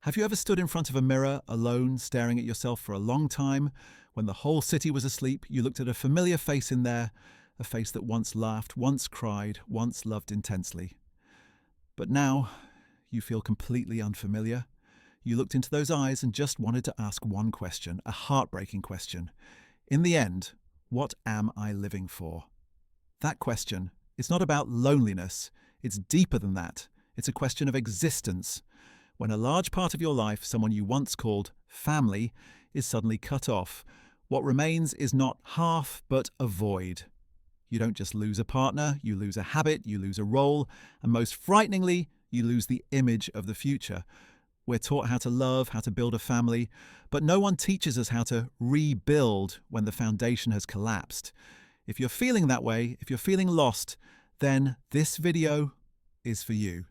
Have you ever stood in front of a mirror, alone, staring at yourself for a long time? When the whole city was asleep, you looked at a familiar face in there, a face that once laughed, once cried, once loved intensely. But now, you feel completely unfamiliar. You looked into those eyes and just wanted to ask one question, a heartbreaking question. In the end, what am I living for? That question, it's not about loneliness. It's deeper than that. It's a question of existence. When a large part of your life, someone you once called family, is suddenly cut off, what remains is not half, but a void. You don't just lose a partner, you lose a habit, you lose a role, and most frighteningly, you lose the image of the future. We're taught how to love, how to build a family, but no one teaches us how to rebuild when the foundation has collapsed. If you're feeling that way, if you're feeling lost, then this video is for you.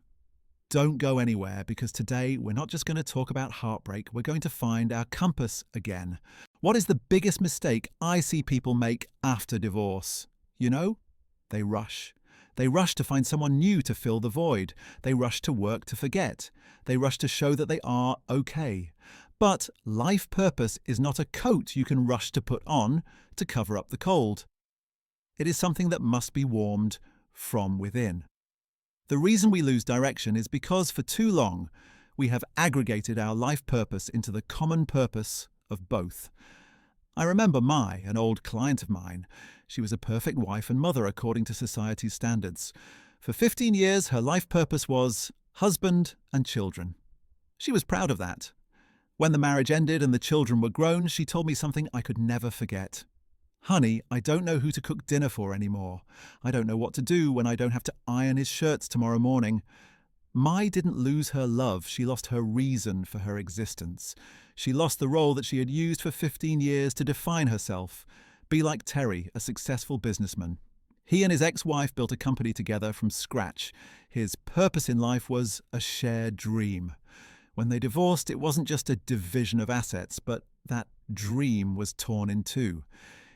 Don't go anywhere, because today we're not just going to talk about heartbreak, we're going to find our compass again. What is the biggest mistake I see people make after divorce? You know, they rush. They rush to find someone new to fill the void. They rush to work to forget. They rush to show that they are okay. But life purpose is not a coat you can rush to put on to cover up the cold. It is something that must be warmed from within. The reason we lose direction is because for too long we have aggregated our life purpose into the common purpose of both. I remember an old client of mine. She was a perfect wife and mother according to society's standards. For 15 years, her life purpose was husband and children. She was proud of that. When the marriage ended and the children were grown, she told me something I could never forget. "Honey, I don't know who to cook dinner for anymore. I don't know what to do when I don't have to iron his shirts tomorrow morning." Mai didn't lose her love, she lost her reason for her existence. She lost the role that she had used for 15 years to define herself. Be like Terry, a successful businessman. He and his ex-wife built a company together from scratch. His purpose in life was a shared dream. When they divorced, it wasn't just a division of assets, but that dream was torn in two.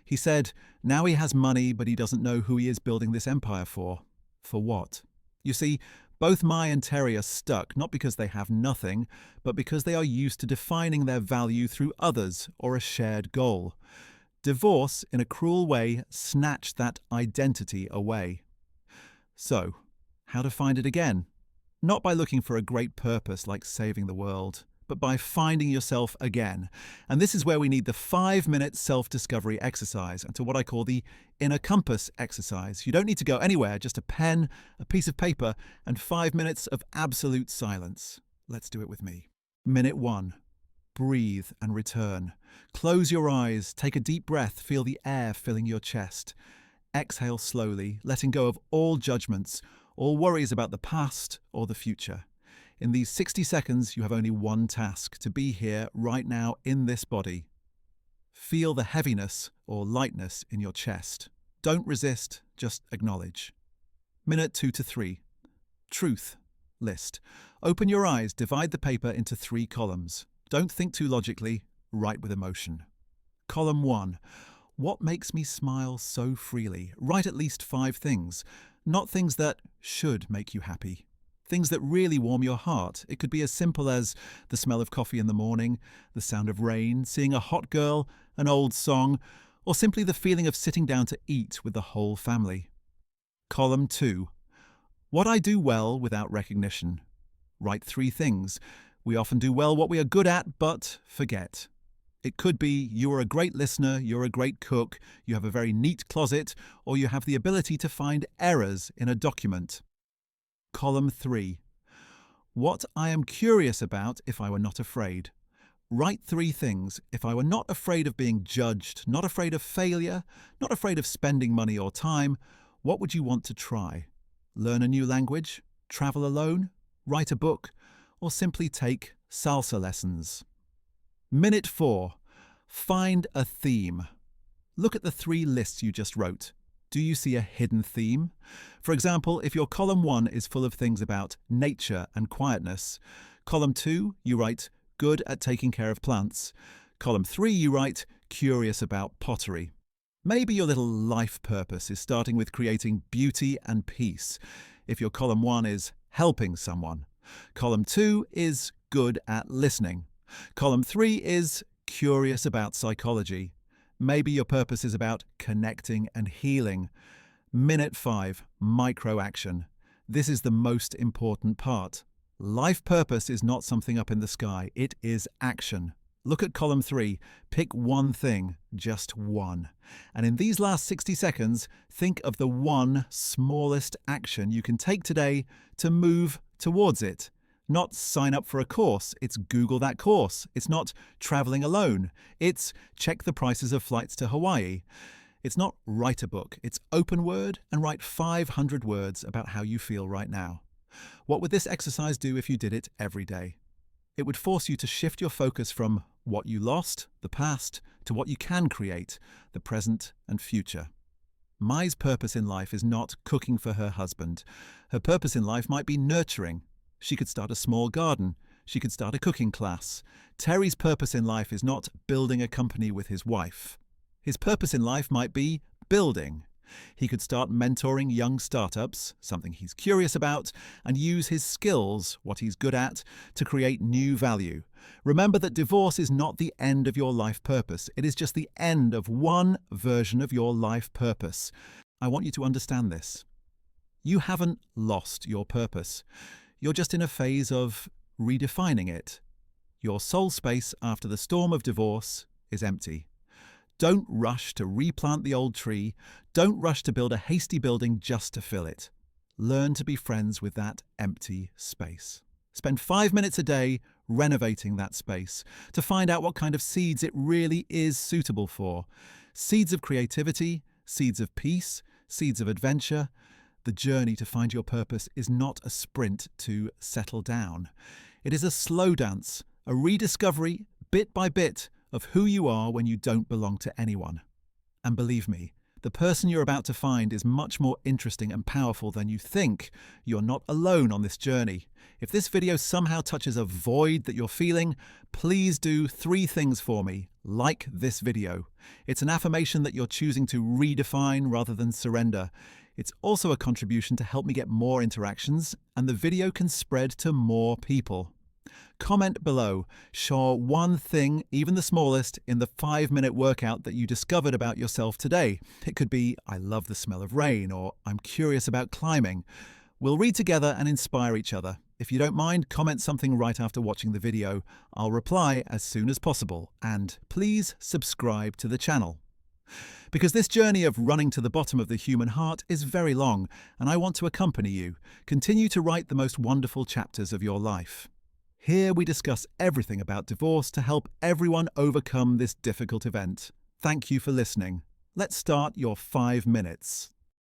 He said, now he has money, but he doesn't know who he is building this empire for. For what? You see, both Mai and Terry are stuck, not because they have nothing, but because they are used to defining their value through others or a shared goal. Divorce, in a cruel way, snatched that identity away. So, how to find it again? Not by looking for a great purpose like saving the world, but by finding yourself again. And this is where we need the 5-minute self-discovery exercise, and to what I call the inner compass exercise. You don't need to go anywhere, just a pen, a piece of paper, and 5 minutes of absolute silence. Let's do it with me. Minute 1. Breathe and return. Close your eyes, take a deep breath, feel the air filling your chest. Exhale slowly, letting go of all judgments, all worries about the past or the future. In these 60 seconds, you have only one task: to be here right now in this body. Feel the heaviness or lightness in your chest. Don't resist, just acknowledge. Minute 2 to 3. Truth list. Open your eyes, divide the paper into 3 columns. Don't think too logically, write with emotion. Column 1. What makes me smile so freely? Write at least 5 things, not things that should make you happy. Things that really warm your heart. It could be as simple as the smell of coffee in the morning, the sound of rain, seeing a hot girl, an old song, or simply the feeling of sitting down to eat with the whole family. Column 2. What I do well without recognition. Write 3 things. We often do well what we are good at, but forget. It could be you are a great listener, you're a great cook, you have a very neat closet, or you have the ability to find errors in a document. Column 3. What I am curious about if I were not afraid. Write 3 things. If I were not afraid of being judged, not afraid of failure, not afraid of spending money or time, what would you want to try? Learn a new language? Travel alone? Write a book? Or simply take salsa lessons? Minute 4. Find a theme. Look at the 3 lists you just wrote. Do you see a hidden theme? For example, if your column 1 is full of things about nature and quietness, column 2, you write good at taking care of plants. Column 3, you write curious about pottery. Maybe your little life purpose is starting with creating beauty and peace. If your column 1 is helping someone, column 2 is good at listening. Column 3 is curious about psychology. Maybe your purpose is about connecting and healing. Minute 5, micro action. This is the most important part. Life purpose is not something up in the sky, it is action. Look at column 3. Pick one thing, just one. And in these last 60 seconds, think of the one smallest action you can take today to move towards it. Not sign up for a course, it's Google that course. It's not traveling alone, it's check the prices of flights to Hawaii. It's not write a book, it's open word and write 500 words about how you feel right now. What would this exercise do if you did it every day? It would force you to shift your focus from what you lost, the past, to what you can create, the present and future. Mai's purpose in life is not cooking for her husband. Her purpose in life might be nurturing. She could start a small garden. She could start a cooking class. Terry's purpose in life is not building a company with his wife. His purpose in life might be building. He could start mentoring young startups, something he's curious about, and use his skills, what he's good at, to create new value. Remember that divorce is not the end of your life purpose. It is just the end of one version of your life purpose. I want you to understand this. You haven't lost your purpose. You're just in a phase of redefining it. Your soul space after the storm of divorce is empty. Don't rush to replant the old tree. Don't rush to build a hasty building just to fill it. Learn to be friends with that empty space. Spend 5 minutes a day renovating that space to find out what kind of seeds it really is suitable for. Seeds of creativity, seeds of peace, seeds of adventure. The journey to find your purpose is not a sprint to settle down. It is a slow dance, a rediscovery, bit by bit, of who you are when you don't belong to anyone. And believe me, the person you're about to find is much more interesting and powerful than you think. You're not alone on this journey. If this video somehow touches a void that you're feeling, please do 3 things for me. Like this video. It's an affirmation that you're choosing to redefine rather than surrender. It's also a contribution to help me get more interactions, and the video can spread to more people. Comment below. Share one thing, even the smallest, in the 5-minute workout that you discovered about yourself today. It could be, I love the smell of rain, or I'm curious about climbing. We'll read together and inspire each other. If you don't mind, comment something right after watching the video. I'll reply as soon as possible. And please subscribe to the channel. Because this journey of running to the bottom of the human heart is very long, and I want to accompany you. Continue to write the most wonderful chapters of your life. Here we discuss everything about divorce to help everyone overcome this difficult event. Thank you for listening. Let's start your 5 minutes.